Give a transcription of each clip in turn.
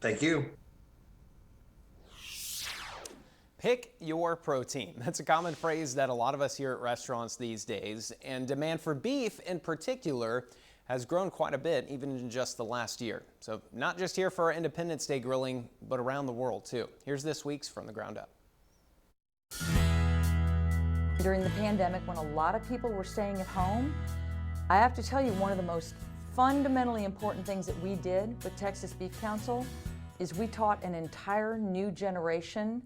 Thank you. Pick your protein. That's a common phrase that a lot of us hear at restaurants these days, and demand for beef in particular has grown quite a bit even in just the last year. So not just here for our Independence Day grilling, but around the world too. Here's this week's From the Ground Up. During the pandemic, when a lot of people were staying at home, I have to tell you, one of the most fundamentally important things that we did with Texas Beef Council is we taught an entire new generation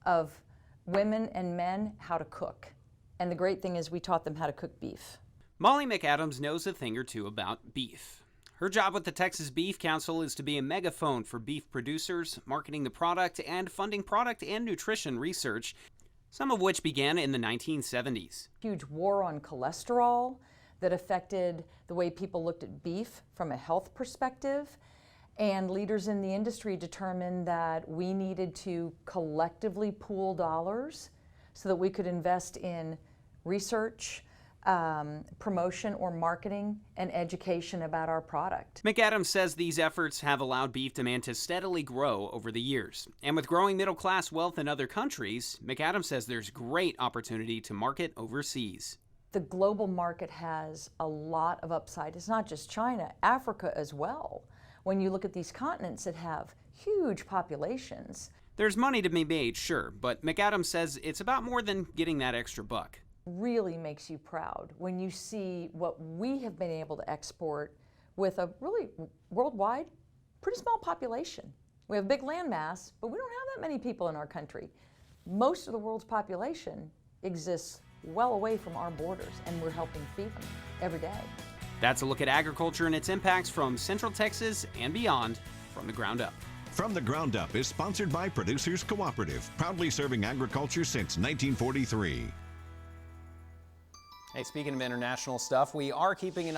of women and men how to cook. And the great thing is we taught them how to cook beef. Molly McAdams knows a thing or two about beef. Her job with the Texas Beef Council is to be a megaphone for beef producers, marketing the product, and funding product and nutrition research, some of which began in the 1970s. Huge war on cholesterol that affected the way people looked at beef from a health perspective. And leaders in the industry determined that we needed to collectively pool dollars so that we could invest in research, promotion or marketing, and education about our product. McAdams says these efforts have allowed beef demand to steadily grow over the years. And with growing middle-class wealth in other countries, McAdams says there's great opportunity to market overseas. The global market has a lot of upside. It's not just China, Africa as well. When you look at these continents that have huge populations. There's money to be made, sure, but McAdams says it's about more than getting that extra buck. Really makes you proud when you see what we have been able to export with a really worldwide, pretty small population. We have a big land mass, but we don't have that many people in our country. Most of the world's population exists well away from our borders, and we're helping feed them every day. That's a look at agriculture and its impacts from Central Texas and beyond, from the ground up. From the Ground Up is sponsored by Producers Cooperative, proudly serving agriculture since 1943. Hey, speaking of international stuff, we are keeping an eye